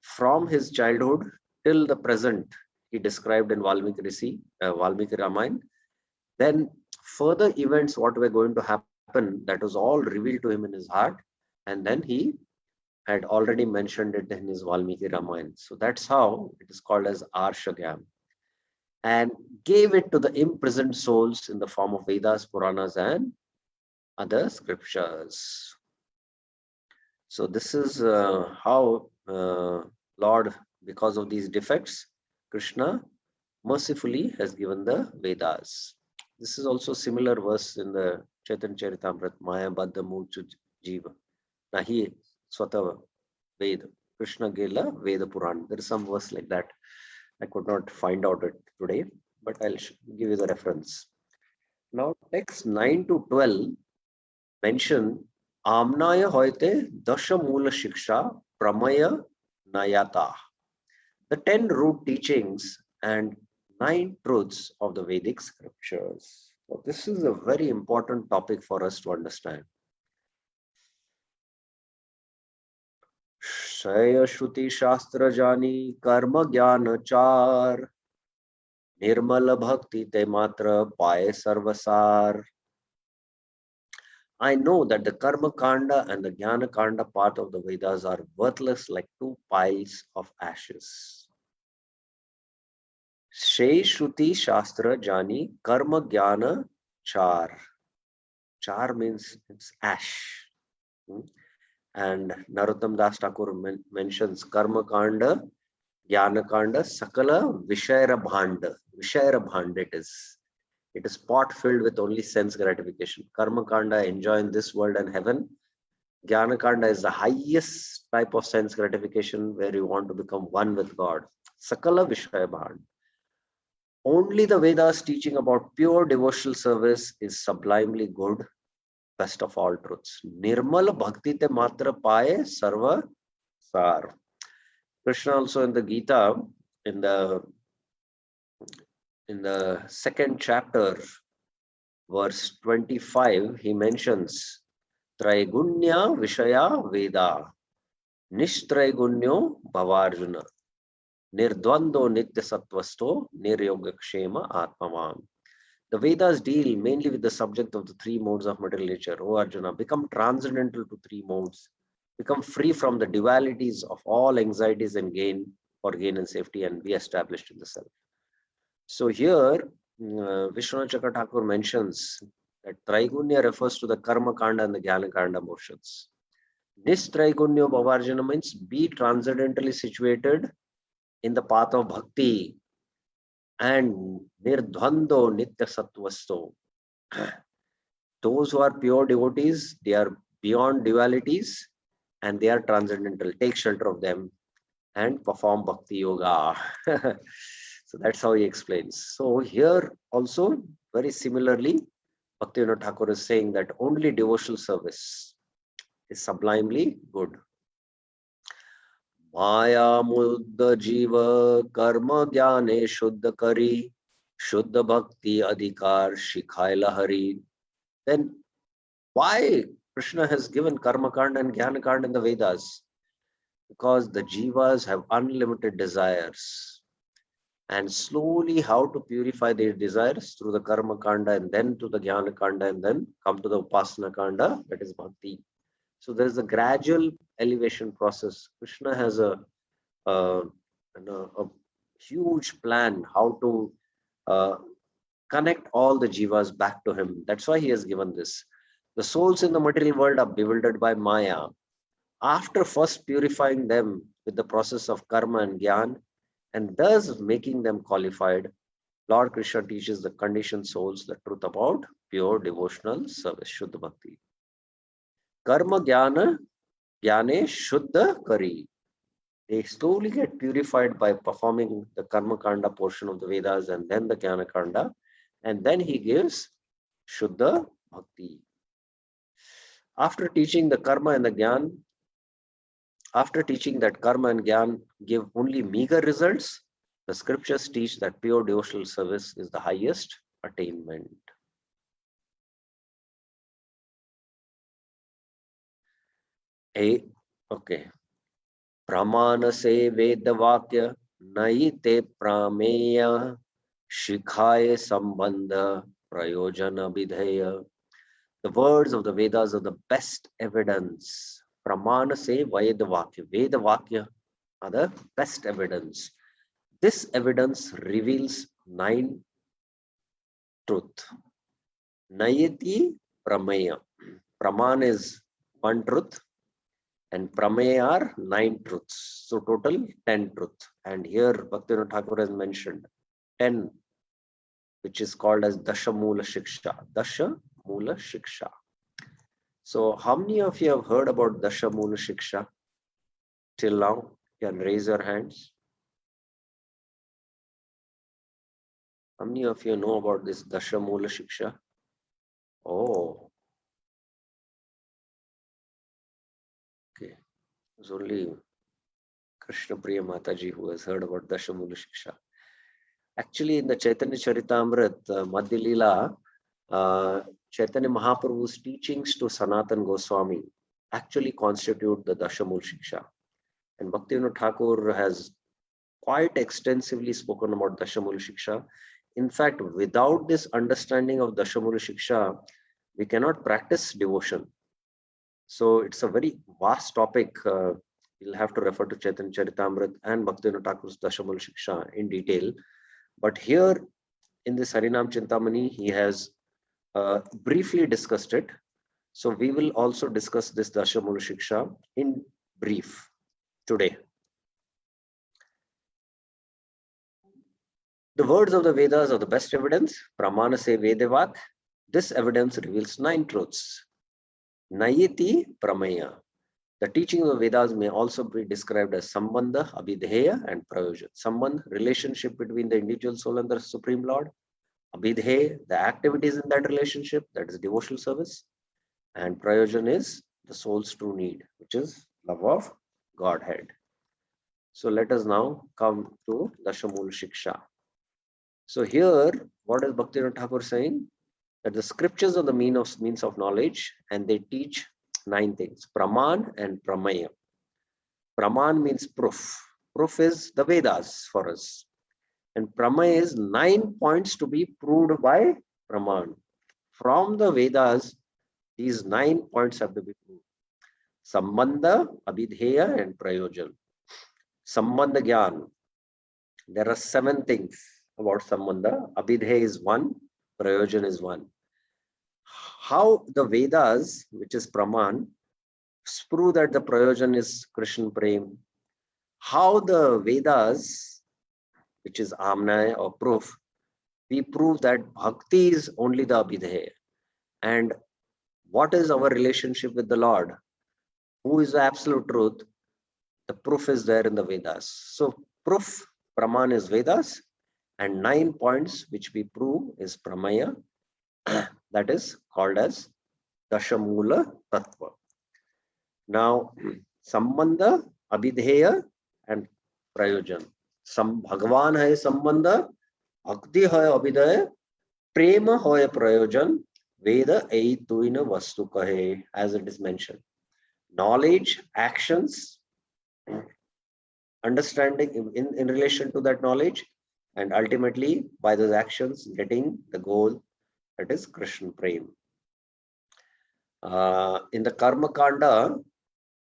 from his childhood till the present, he described in Valmiki Ramayana. Then further events, what were going to happen, that was all revealed to him in his heart. And then he had already mentioned it in his Valmiki Ramayana. So that's how it is called as Arshagam. And gave it to the imprisoned souls in the form of Vedas, Puranas, and other scriptures. So this is how Lord, because of these defects, Krishna mercifully has given the Vedas. This is also similar verse in the Chaitanya Charitamrita, Maya Baddha Muchu Jiva. Nahi Swata Veda. Krishna Gela Veda Puran. There is some verse like that. I could not find out it today, but I'll give you the reference. Now, text 9 to 12 mention Amnaya Hoite Dasha Mula Shiksha Pramaya Nayata. The 10 root teachings and 9 truths of the Vedic scriptures. So this is a very important topic for us to understand. Shaya Shruti Shastra Jani Karma Jnana Char Nirmala Bhakti Te Matra Paye Sarvasar. I know that the Karma Kanda and the Jnana Kanda part of the Vedas are worthless like 2 piles of ashes. Shai Shruti Shastra Jani Karma Jnana Char. Char means it's ash. And Narottam Das Thakur mentions Karma Kanda, Jnana Kanda, Sakala Vishayara Bhanda. Vishayara Bhanda it is. It is pot filled with only sense gratification. Karma Kanda, enjoy in this world and heaven. Jnana Kanda is the highest type of sense gratification where you want to become one with God. Sakala Vishaya Bhanda. Only the Vedas teaching about pure devotional service is sublimely good, best of all truths. Nirmal Bhakti Te Matra Paye Sarva Sar. Krishna also in the Gita, in the second chapter, verse 25, he mentions Traigunya Vishaya Veda Nishtraigunya Bhavarjuna Nirdvando Nitya Sattvasto Niryogakshema Atmavam. The Vedas deal mainly with the subject of the 3 modes of material nature. O Arjuna, become transcendental to 3 modes. Become free from the dualities of all anxieties and gain and safety, and be established in the self. So here, Vishwanath Chakra Thakur mentions that Traigunya refers to the Karma Kanda and the Jnana Kanda motions. Nistraigunya Bhavarjana means be transcendentally situated in the path of bhakti, and Nirdvando Nitya Sattvasto. Those who are pure devotees, they are beyond dualities and they are transcendental. Take shelter of them and perform bhakti yoga. So that's how he explains. So here also, very similarly, Bhaktivinoda Thakur is saying that only devotional service is sublimely good. Maya Muddha Jiva Karma Jnane Shuddha Kari Shuddha Bhakti Adhikar Shikhaila Hari. Then why Krishna has given Karma Kanda and Jnana Kanda in the Vedas? Because the Jivas have unlimited desires. And slowly how to purify their desires through the Karma Kanda and then to the Jnana Kanda and then come to the Upasana Kanda, that is Bhakti. So there is a gradual elevation process. Krishna has a huge plan how to connect all the jivas back to him. That's why he has given this. The souls in the material world are bewildered by Maya. After first purifying them with the process of karma and gyan, and thus making them qualified, Lord Krishna teaches the conditioned souls the truth about pure devotional service, Shuddha Bhakti. Karma Jnana Jnane Shuddha Kari. They slowly get purified by performing the Karma Kanda portion of the Vedas and then the Jnana Kanda. And then he gives Shuddha Bhakti. After teaching the Karma and the Jnana, after teaching that Karma and Jnana give only meager results, the scriptures teach that pure devotional service is the highest attainment. Okay. Pramana se Veda Vakya Naite Prameya Shikhaya Sambandha Prayojana Vidheya. The words of the Vedas are the best evidence. Pramana se Veda Vakya. Veda Vakya are the best evidence. This evidence reveals 9 truth. Nayati Prameya. Praman is 1 truth and Prameya are 9 truths. So total 10 truth. And here Bhaktivinoda Thakur has mentioned 10, which is called as Dasha Mula Shiksha. Dasha Mula Shiksha. So how many of you have heard about Dasha Mula Shiksha till now? You can raise your hands. How many of you know about this Dasha Mula Shiksha? Oh, okay. It's only Krishna Priya Mataji who has heard about Dasha Mula Shiksha. Actually, in the Chaitanya Charitamrit, Madhya Leela, Chaitanya Mahaprabhu's teachings to Sanatan Goswami actually constitute the Dasha Mula Shiksha. And Bhaktivinoda Thakur has quite extensively spoken about Dasha Mula Shiksha. In fact, without this understanding of Dasha Mula Shiksha, we cannot practice devotion. So it's a very vast topic. You'll have to refer to Chaitanya Charitamrit and Bhaktivinoda Thakur's Dasha Mula Shiksha in detail. But here in this Harinam Chintamani, he has briefly discussed it. So we will also discuss this Dasha Mula Shiksha in brief today. The words of the Vedas are the best evidence. Pramana se Vedavak. This evidence reveals 9 truths. Nayati Prameya. The teaching of the Vedas may also be described as Sambandha, Abhidheya, and Prayojan. Sambandh, relationship between the individual soul and the Supreme Lord. Abhidheya, the activities in that relationship, that is devotional service. And Prayojan is the soul's true need, which is love of Godhead. So let us now come to Dasha Mula Shiksha. So here, what is Bhaktivinoda Thakur saying? That the scriptures are the means of knowledge, and they teach 9 things. Praman and Pramaya. Praman means proof. Proof is the Vedas for us. And Pramaya is 9 points to be proved by Praman. From the Vedas, these 9 points have to be proved. Sambandha, Abhidheya, and Prayojan. Sambandha Gyan. There are 7 things about Sambandha. Abhidheya is 1, Prayojan is 1. How the Vedas, which is Praman, prove that the Prayojan is Krishna Prem. How the Vedas, which is Amnaya or proof, we prove that Bhakti is only the Abhidheya. And what is our relationship with the Lord? Who is the absolute truth? The proof is there in the Vedas. So proof, Praman is Vedas, and 9 points which we prove is Pramaya. That is called as Dashamula Tattva. Now, Sambandha, Abhidheya, and Prayojan. Bhagavan hai Sambandha, Bhakti hai Abhidheya, Prema hai Prayojan, Veda ei tuina vastu kahe, as it is mentioned. Knowledge, actions, understanding in relation to that knowledge, and ultimately by those actions getting the goal, that is Krishna Prem. In the Karma Kanda,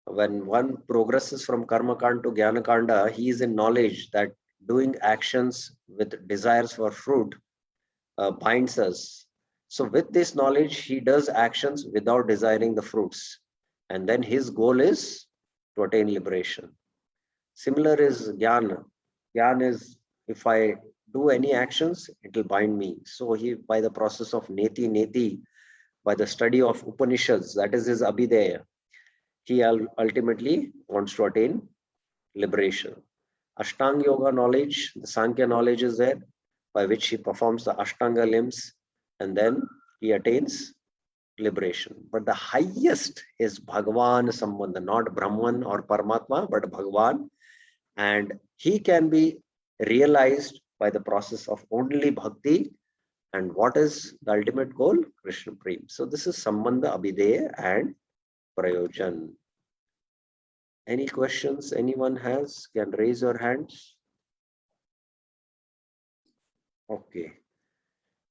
when one progresses from Karma Kanda to Jnana Kanda, he is in knowledge that doing actions with desires for fruit binds us. So with this knowledge, he does actions without desiring the fruits. And then his goal is to attain liberation. Similar is Jnana. Jnana is, if I do any actions, it will bind me. So he, by the process of Neti, by the study of Upanishads, that is his Abhidheya, he ultimately wants to attain liberation. Ashtanga Yoga knowledge, the Sankhya knowledge is there, by which he performs the Ashtanga limbs and then he attains liberation. But the highest is Bhagavan Sambandha, not Brahman or Paramatma, but Bhagavan. And he can be realized by the process of only bhakti. And what is the ultimate goal? Krishna Prem. So this is Sambandha, Abhideya and Prayojan. Any questions anyone has? Can raise your hands. Okay.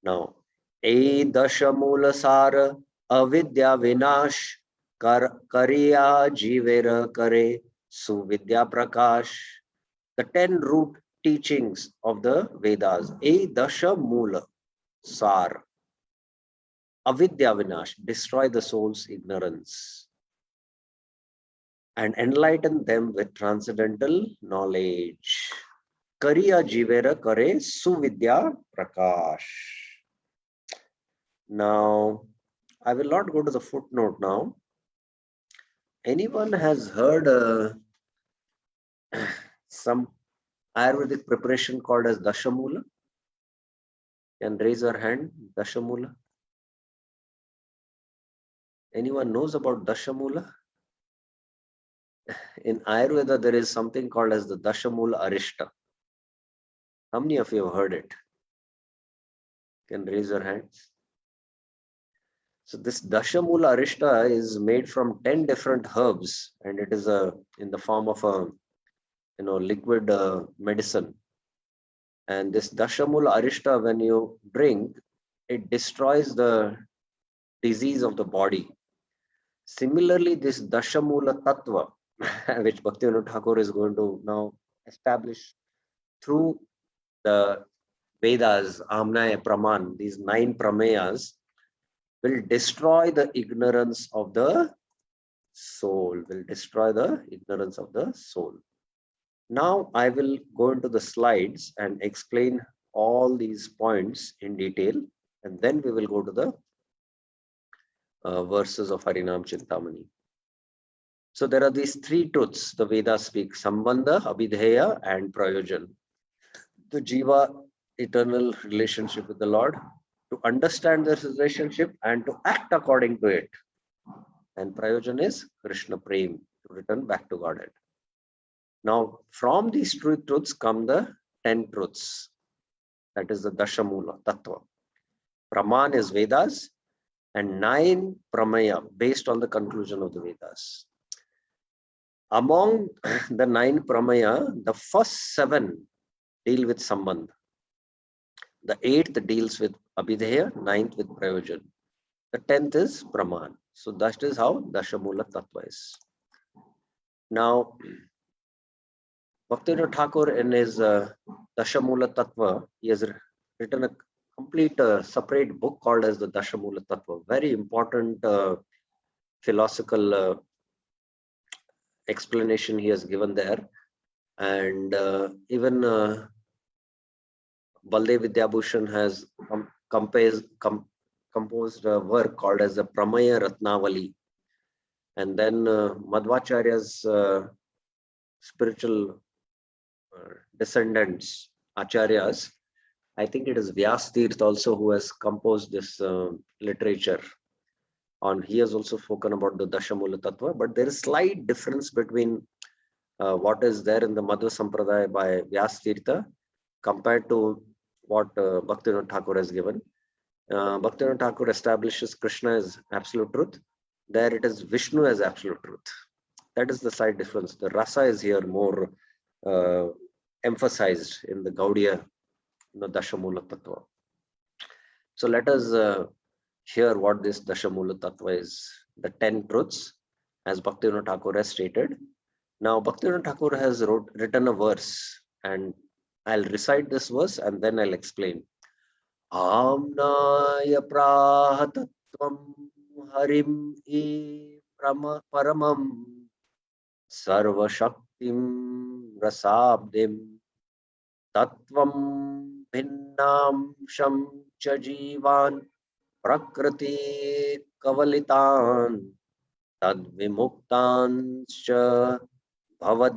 Now, A Dashamula Sara Avidya Vinash Kariya Jivera Kare Suvidya Prakash. The 10 root teachings of the Vedas. A Dashamula Sar Avidya Vinash, destroy the soul's ignorance and enlighten them with transcendental knowledge. Kariya Jivera Kare Suvidya Prakash. Now, I will not go to the footnote now. Anyone has heard some Ayurvedic preparation called as Dashamula? Can raise your hand, Dashamula. Anyone knows about Dashamula? In Ayurveda, there is something called as the Dashamula Arishta. How many of you have heard it? Can raise your hands. So this Dashamula Arishta is made from 10 different herbs, and it is in the form of a liquid medicine. And this Dashamula Arishta, when you drink, it destroys the disease of the body. Similarly, this Dashamula Tattva, which Bhaktivinoda Thakur is going to now establish through the Vedas, Amnaya Praman, these 9 Prameyas, will destroy the ignorance of the soul, Now I will go into the slides and explain all these points in detail, and then we will go to the verses of Harinam Chintamani. So there are these 3 truths the Vedas speak: Sambandha, Abhideya, and Prayojan. The Jiva eternal relationship with the Lord, to understand this relationship and to act according to it. And Prayojan is Krishna Prem, to return back to Godhead. Now, from these truths come the 10 truths. That is the Dashamula, Tattva. Praman is Vedas, and 9 Pramaya, based on the conclusion of the Vedas. Among the 9 Pramaya, the first 7 deal with Sambandha. The 8th deals with Abhideya, 9th with Prayojan. The 10th is Praman. So that is how Dashamula Tattva is. Now, Bhaktivinoda Thakur in his Dashamula Tattva, he has written a complete separate book called as the Dashamula Tattva. Very important philosophical explanation he has given there. And even Baldev Vidyabhushan has composed a work called as the Pramaya Ratnavali. And then Madhvacharya's spiritual descendants, Acharyas, I think it is Vyas Tirth also who has composed this literature. He has also spoken about the Dashamula Tattva, but there is slight difference between what is there in the Madhva Sampradaya by Vyas Tirtha compared to what Bhaktivinoda Thakur has given. Bhaktivinoda Thakur establishes Krishna as absolute truth. There it is Vishnu as absolute truth. That is the slight difference. The rasa is here more emphasized in the Gaudiya, Dashamula Tattva. So let us hear what this Dashamula Tattva is. The 10 truths, as Bhaktivinoda Thakur has stated. Now, Bhaktivinoda Thakur has written a verse, and I'll recite this verse and then I'll explain. Amnaya prahatatvam harim e paramam sarva shaktim rasabdim tattvam bhinnam sham cha jivan prakriti kavalitan tad vimuktanscha bhavad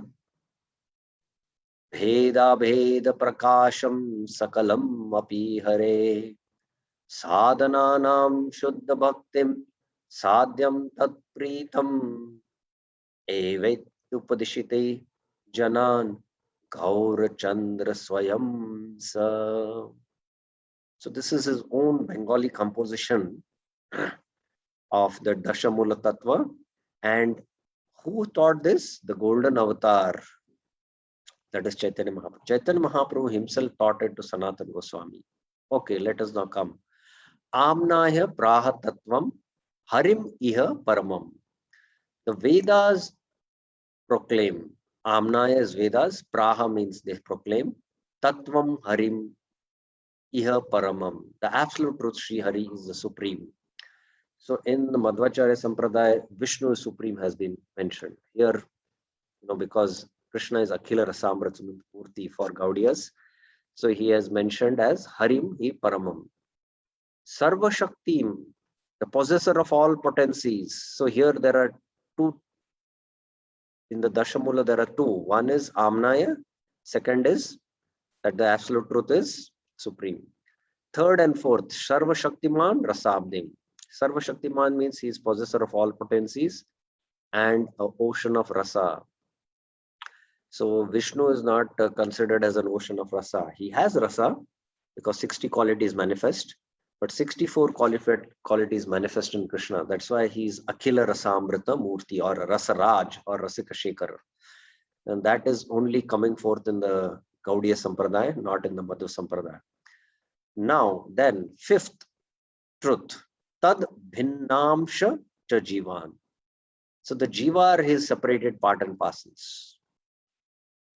bheda bheda prakasham sakalam api hare sadhananam shuddha bhaktim sadhyam tat pritam evet upadishite janan gaur chandra swayam sa. So this is his own Bengali composition of the Dashamula Tattva. And who taught this? The golden avatar, that is Chaitanya Mahaprabhu. Chaitanya Mahaprabhu himself taught it to Sanatana Goswami. Okay, let us now come. Amnaya praha tattvam harim iha paramam. The Vedas proclaim. Amnaya is Vedas. Praha means they proclaim. Tattvam harim iha paramam. The absolute truth, Sri Hari, is the supreme. So in the Madhvacharya Sampradaya, Vishnu is supreme has been mentioned. Here, because Krishna is Akhila Rasamrita Murti for Gaudiyas, so he has mentioned as Harim hi Paramam. Sarva Shaktim, the possessor of all potencies. So here there are two, in the Dashamula there are two. One is Amnaya, second is that the absolute truth is supreme. Third and fourth, Sarva Shaktiman Rasabdim. Sarva Shaktiman means he is possessor of all potencies and an ocean of rasa. So Vishnu is not considered as an ocean of rasa. He has rasa because 60 qualities manifest, but 64 qualities manifest in Krishna. That's why he's Akhila Rasamrita Murti or Rasaraj or Rasika Shekhar. And that is only coming forth in the Gaudiya Sampradaya, not in the Madhva Sampradaya. Now, then, fifth truth, Tad Bhinnamsha Cha Jivan. So the Jiva are his separated part and parcels.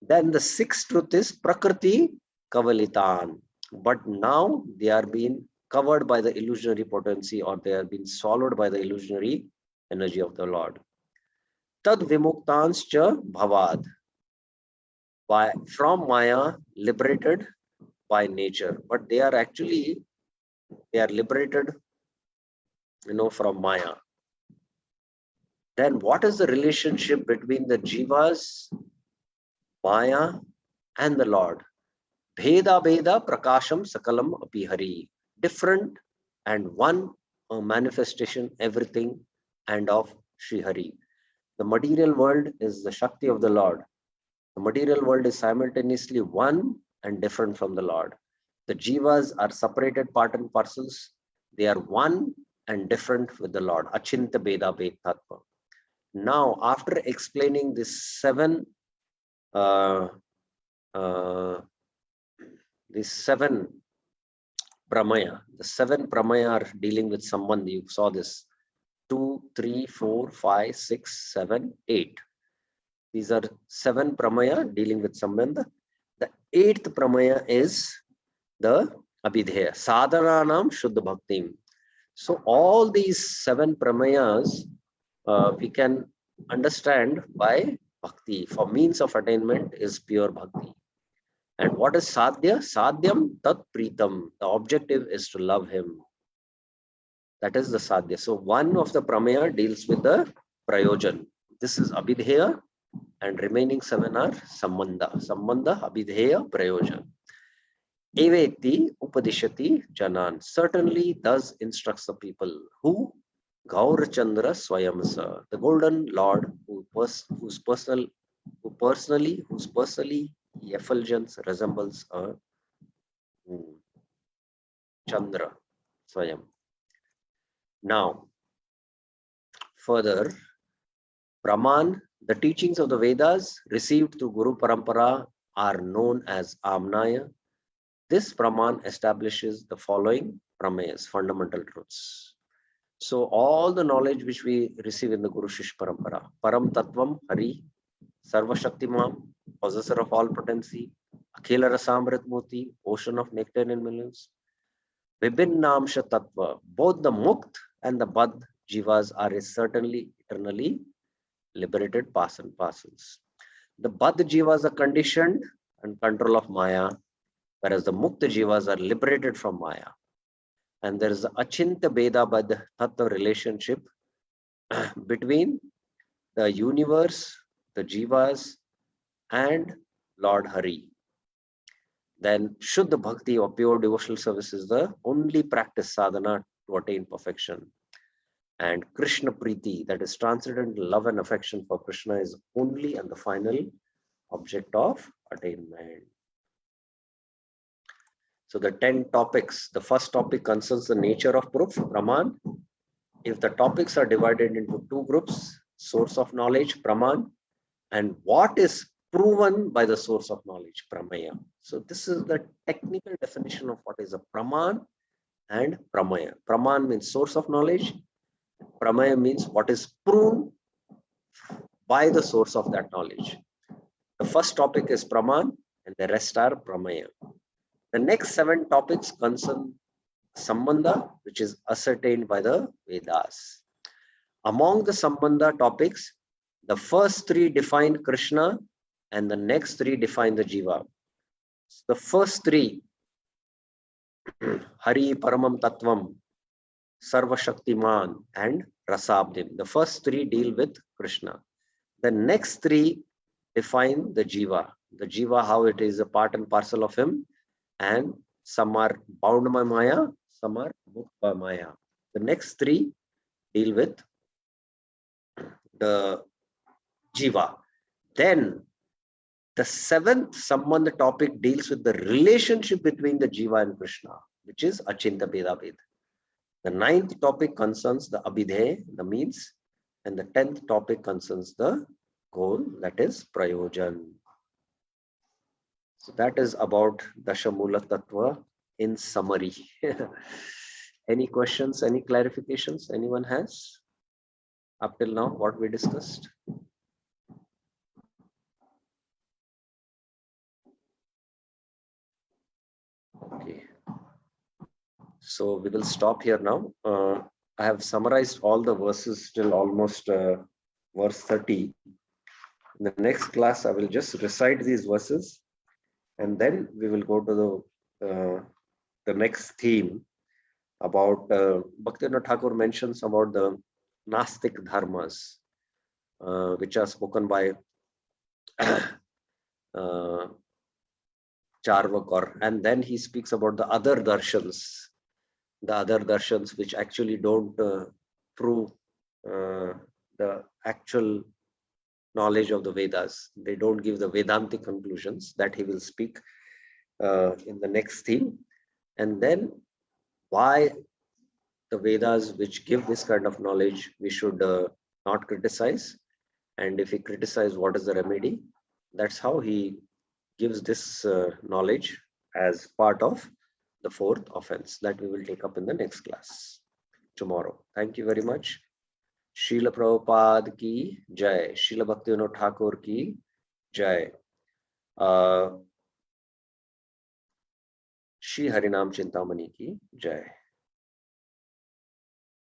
Then the sixth truth is Prakriti Kavalitan. But now they are being covered by the illusionary potency, or they are being swallowed by the illusionary energy of the Lord. Tad Vimuktanscha Bhavad. From Maya, liberated by nature. But they are liberated, from Maya. Then what is the relationship between the Jivas, Maya, and the Lord? Bheda Bheda Prakasham Sakalam Apihari. Different and one manifestation, everything, and of Sri Hari. The material world is the Shakti of the Lord. The material world is simultaneously one and different from the Lord. The Jivas are separated part and parcels. They are one and different with the Lord. Achinta Beda Bhed Tattva. Now, after explaining these seven pramaya, the seven pramaya are dealing with Sambandha. You saw this 2, 3, 4, 5, 6, 7, 8. These are seven pramaya dealing with Sambandha. The eighth pramaya is the Abhidheya, Sadharanam Shuddha Bhaktim. So all these seven pramayas we can understand by bhakti. For means of attainment is pure bhakti. And what is sadhya? Sadhyam tat pritam. The objective is to love him. That is the sadhya. So one of the pramaya deals with the prayojan. This is abhidheya, and remaining seven are sambandha. Sambandha, abhidheya, prayojan. Eveti upadishati janan. Certainly thus instructs the people. Who? Gaur Chandra Swayamsa, the golden Lord whose personally effulgence resembles a Chandra Swayam. Now, further, Brahman, the teachings of the Vedas received through Guru Parampara are known as Amnaya. This Brahman establishes the following pramayas, fundamental truths. So all the knowledge which we receive in the Guru Shish Parampara, Param Tattvam Hari, Sarva Shaktimam, possessor of all potency, Akhila Rasamrit Murti, ocean of nectar and millions, Vibhinnamsha Tattva, both the Mukt and the Bad Jivas are certainly eternally liberated pass and parcels. The Bad Jivas are conditioned and control of Maya, whereas the Mukta Jivas are liberated from Maya. And there is the Achinta Beda Bad Tattva relationship between the universe, the jivas, and Lord Hari, then Shuddha Bhakti or pure devotional service is the only practice sadhana to attain perfection. And Krishna Priti, that is transcendental love and affection for Krishna, is only and the final object of attainment. So the 10 topics, the first topic concerns the nature of proof, Praman. If the topics are divided into two groups, source of knowledge, Praman, and what is proven by the source of knowledge, Pramaya. So this is the technical definition of what is a Praman and Pramaya. Praman means source of knowledge. Pramaya means what is proven by the source of that knowledge. The first topic is Praman and the rest are Pramaya. The next 7 topics concern Sambandha, which is ascertained by the Vedas. Among the Sambandha topics, the first 3 define Krishna and the next 3 define the Jiva. The first 3, Hari Paramam Tattvam, Sarva Shaktiman, and Rasabdim. The first 3 deal with Krishna. The next 3 define the Jiva. The Jiva, how it is a part and parcel of him, and some are bound by Maya, some are moved by Maya. The next 3 deal with the Jiva. Then the 7th Sambandha topic deals with the relationship between the Jiva and Krishna, which is Achinta Bhedabhed. The 9th topic concerns the Abhidhe, the means, and the 10th topic concerns the goal, that is Prayojan. So that is about Dashamula Tattva in summary. Any questions, any clarifications anyone has up till now, what we discussed? Okay. So we will stop here now. I have summarized all the verses till almost verse 30. In the next class, I will just recite these verses and then we will go to the next theme about Bhaktivinoda Thakur mentions about the Nastic dharmas, which are spoken by Charvakar, and then he speaks about the other darshans which actually don't prove the actual knowledge of the Vedas. They don't give the Vedantic conclusions, that he will speak in the next theme. And then why the Vedas which give this kind of knowledge we should not criticize, and if we criticize, what is the remedy? That's how he gives this knowledge as part of the 4th offense that we will take up in the next class tomorrow. Thank you very much. Srila Prabhupada ki jai, Srila Bhaktivinoda Thakur ki jai. Shri Harinam Chintamani ki jai.